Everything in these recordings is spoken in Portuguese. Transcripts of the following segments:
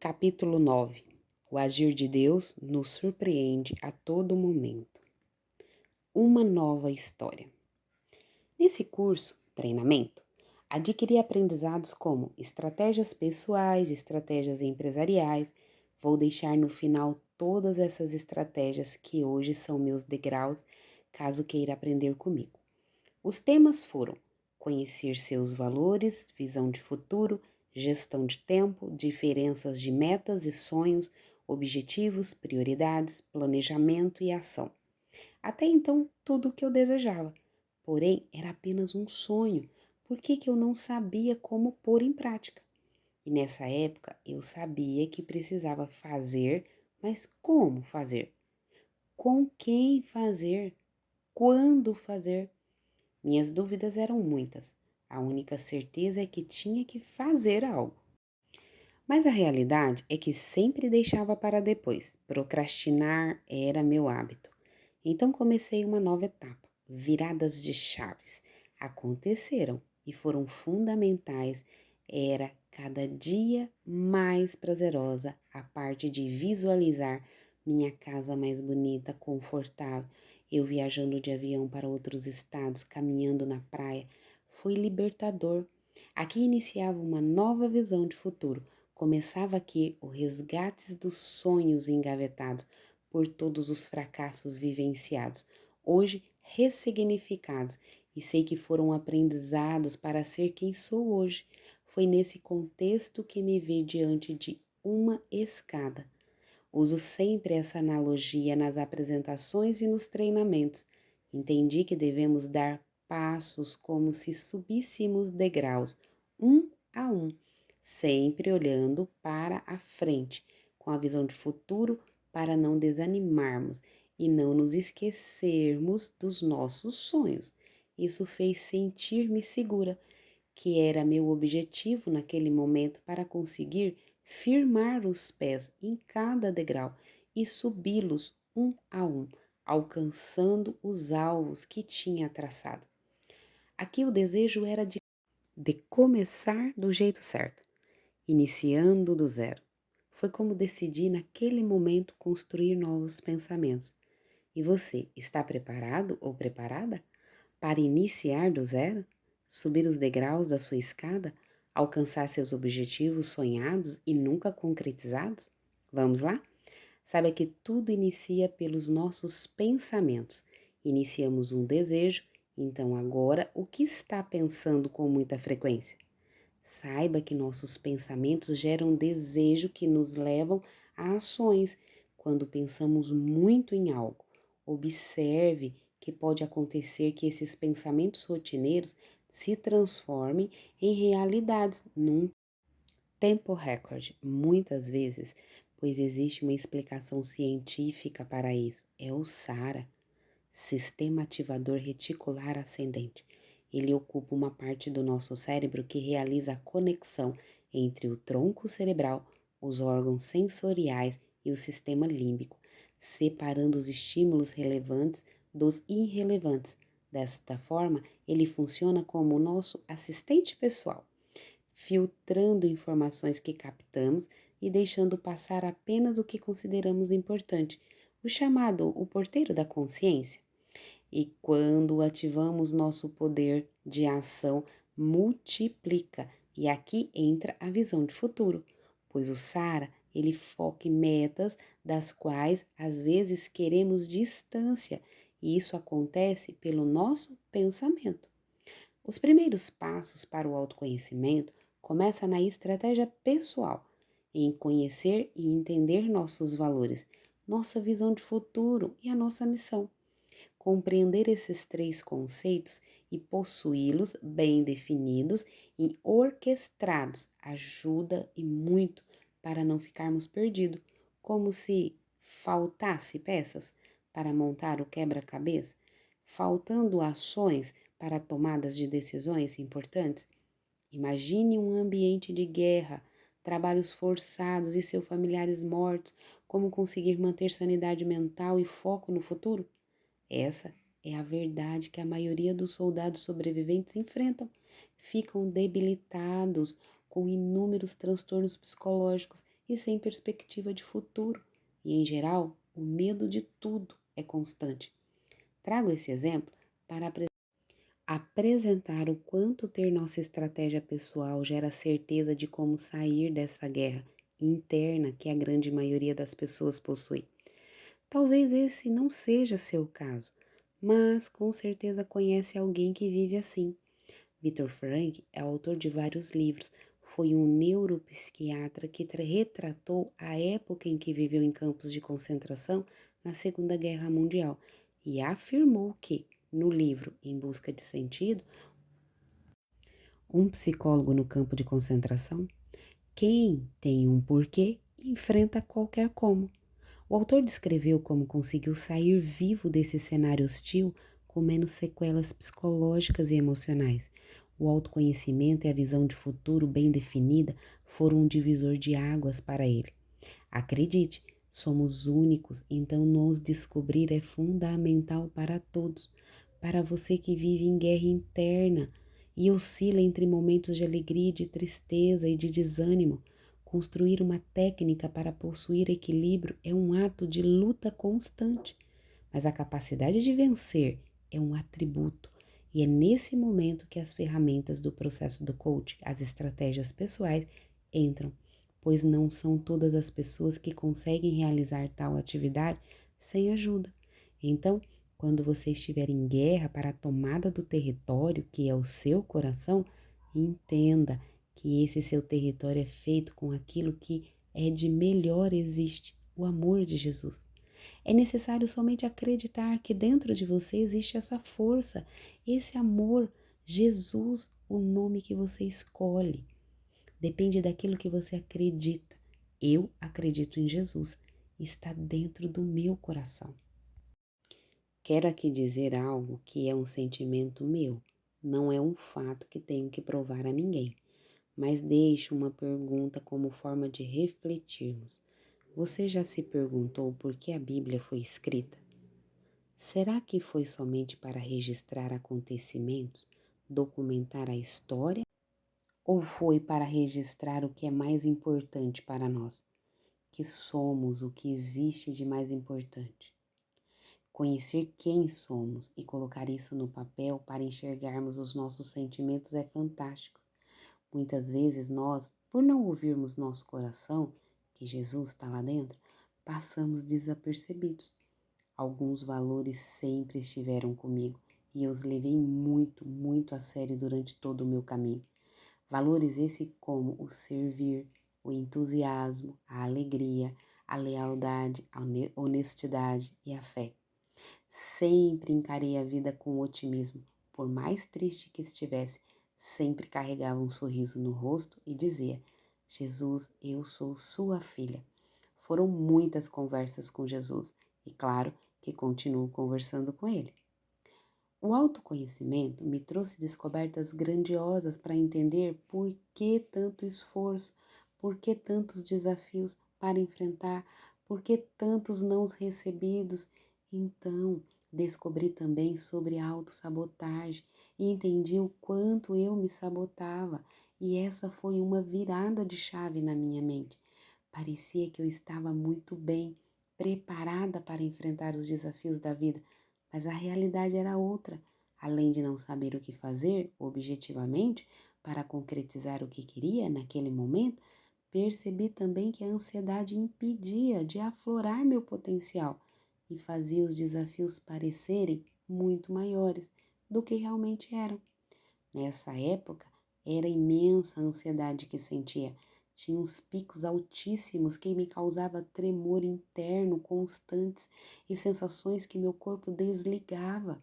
Capítulo 9. O agir de Deus nos surpreende a todo momento. Uma nova história. Nesse curso, treinamento, adquiri aprendizados como estratégias pessoais, estratégias empresariais. Vou deixar no final todas essas estratégias que hoje são meus degraus, caso queira aprender comigo. Os temas foram conhecer seus valores, visão de futuro, gestão de tempo, diferenças de metas e sonhos, objetivos, prioridades, planejamento e ação. Até então, tudo o que eu desejava. Porém, era apenas um sonho. Por que eu não sabia como pôr em prática? E nessa época, eu sabia que precisava fazer, mas como fazer? Com quem fazer? Quando fazer? Minhas dúvidas eram muitas. A única certeza é que tinha que fazer algo. Mas a realidade é que sempre deixava para depois. Procrastinar era meu hábito. Então comecei uma nova etapa. Viradas de chaves aconteceram e foram fundamentais. Era cada dia mais prazerosa a parte de visualizar minha casa mais bonita, confortável, eu viajando de avião para outros estados, caminhando na praia. Foi libertador. Aqui iniciava uma nova visão de futuro. Começava aqui o resgate dos sonhos engavetados por todos os fracassos vivenciados, hoje ressignificados, e sei que foram aprendizados para ser quem sou hoje. Foi nesse contexto que me vi diante de uma escada. Uso sempre essa analogia nas apresentações e nos treinamentos. Entendi que devemos dar passos como se subíssemos degraus, um a um, sempre olhando para a frente, com a visão de futuro para não desanimarmos e não nos esquecermos dos nossos sonhos. Isso fez sentir-me segura, que era meu objetivo naquele momento para conseguir firmar os pés em cada degrau e subi-los um a um, alcançando os alvos que tinha traçado. Aqui o desejo era de começar do jeito certo, iniciando do zero. Foi como decidi naquele momento construir novos pensamentos. E você está preparado ou preparada para iniciar do zero? Subir os degraus da sua escada? Alcançar seus objetivos sonhados e nunca concretizados? Vamos lá? Saiba que tudo inicia pelos nossos pensamentos. Iniciamos um desejo, então agora o que está pensando com muita frequência? Saiba que nossos pensamentos geram desejo que nos levam a ações quando pensamos muito em algo. Observe que pode acontecer que esses pensamentos rotineiros se transformem em realidades num tempo recorde, muitas vezes, pois existe uma explicação científica para isso. É o SARA, Sistema Ativador Reticular Ascendente. Ele ocupa uma parte do nosso cérebro que realiza a conexão entre o tronco cerebral, os órgãos sensoriais e o sistema límbico, separando os estímulos relevantes dos irrelevantes. Desta forma, ele funciona como o nosso assistente pessoal, filtrando informações que captamos e deixando passar apenas o que consideramos importante, o chamado o porteiro da consciência. E quando ativamos nosso poder de ação, multiplica. E aqui entra a visão de futuro, pois o SARA, ele foca em metas das quais às vezes queremos distância, e isso acontece pelo nosso pensamento. Os primeiros passos para o autoconhecimento começam na estratégia pessoal, em conhecer e entender nossos valores, nossa visão de futuro e a nossa missão. Compreender esses três conceitos e possuí-los bem definidos e orquestrados ajuda e muito para não ficarmos perdidos, como se faltasse peças para montar o quebra-cabeça, faltando ações para tomadas de decisões importantes. Imagine um ambiente de guerra, trabalhos forçados e seus familiares mortos, como conseguir manter sanidade mental e foco no futuro? Essa é a verdade que a maioria dos soldados sobreviventes enfrentam. Ficam debilitados com inúmeros transtornos psicológicos e sem perspectiva de futuro. E, em geral, o medo de tudo é constante. Trago esse exemplo para apresentar o quanto ter nossa estratégia pessoal gera certeza de como sair dessa guerra interna que a grande maioria das pessoas possui. Talvez esse não seja seu caso, mas com certeza conhece alguém que vive assim. Viktor Frankl é autor de vários livros. Foi um neuropsiquiatra que retratou a época em que viveu em campos de concentração na Segunda Guerra Mundial e afirmou que, no livro Em Busca de Sentido, um psicólogo no campo de concentração, quem tem um porquê enfrenta qualquer como. O autor descreveu como conseguiu sair vivo desse cenário hostil com menos sequelas psicológicas e emocionais. O autoconhecimento e a visão de futuro bem definida foram um divisor de águas para ele. Acredite, somos únicos, então nos descobrir é fundamental para todos. Para você que vive em guerra interna e oscila entre momentos de alegria, de tristeza e de desânimo, construir uma técnica para possuir equilíbrio é um ato de luta constante, mas a capacidade de vencer é um atributo, e é nesse momento que as ferramentas do processo do coach, as estratégias pessoais, entram, pois não são todas as pessoas que conseguem realizar tal atividade sem ajuda. Então, quando você estiver em guerra para a tomada do território, que é o seu coração, entenda que esse seu território é feito com aquilo que é de melhor existe, o amor de Jesus. É necessário somente acreditar que dentro de você existe essa força, esse amor, Jesus, o nome que você escolhe. Depende daquilo que você acredita. Eu acredito em Jesus, está dentro do meu coração. Quero aqui dizer algo que é um sentimento meu, não é um fato que tenho que provar a ninguém, mas deixo uma pergunta como forma de refletirmos. Você já se perguntou por que a Bíblia foi escrita? Será que foi somente para registrar acontecimentos, documentar a história, ou foi para registrar o que é mais importante para nós, que somos o que existe de mais importante? Conhecer quem somos e colocar isso no papel para enxergarmos os nossos sentimentos é fantástico. Muitas vezes nós, por não ouvirmos nosso coração, que Jesus está lá dentro, passamos desapercebidos. Alguns valores sempre estiveram comigo e eu os levei muito, muito a sério durante todo o meu caminho. Valores esse como o servir, o entusiasmo, a alegria, a lealdade, a honestidade e a fé. Sempre encarei a vida com otimismo, por mais triste que estivesse, sempre carregava um sorriso no rosto e dizia: Jesus, eu sou sua filha. Foram muitas conversas com Jesus e, claro, que continuo conversando com ele. O autoconhecimento me trouxe descobertas grandiosas para entender por que tanto esforço, por que tantos desafios para enfrentar, por que tantos nãos recebidos. Então, descobri também sobre a autossabotagem e entendi o quanto eu me sabotava, e essa foi uma virada de chave na minha mente. Parecia que eu estava muito bem, preparada para enfrentar os desafios da vida, mas a realidade era outra. Além de não saber o que fazer objetivamente para concretizar o que queria naquele momento, percebi também que a ansiedade impedia de aflorar meu potencial e fazia os desafios parecerem muito maiores do que realmente eram. Nessa época, era imensa a ansiedade que sentia. Tinha uns picos altíssimos que me causava tremor interno constantes e sensações que meu corpo desligava.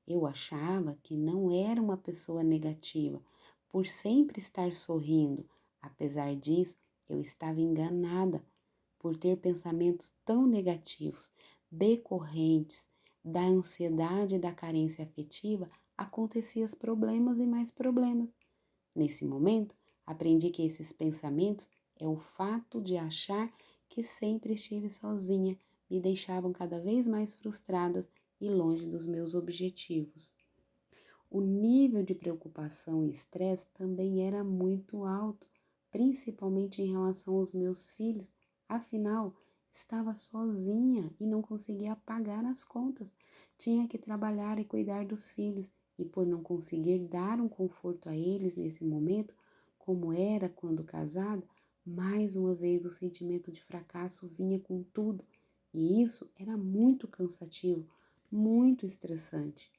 Eu achava que não era uma pessoa negativa, por sempre estar sorrindo. Apesar disso, eu estava enganada por ter pensamentos tão negativos, decorrentes da ansiedade e da carência afetiva, aconteciam problemas e mais problemas. Nesse momento, aprendi que esses pensamentos é o fato de achar que sempre estive sozinha, me deixavam cada vez mais frustradas e longe dos meus objetivos. O nível de preocupação e estresse também era muito alto. principalmente em relação aos meus filhos. Afinal, estava sozinha e não conseguia pagar as contas. Tinha que trabalhar e cuidar dos filhos, e por não conseguir dar um conforto a eles nesse momento, como era quando casada, mais uma vez o sentimento de fracasso vinha com tudo, e isso era muito cansativo, muito estressante.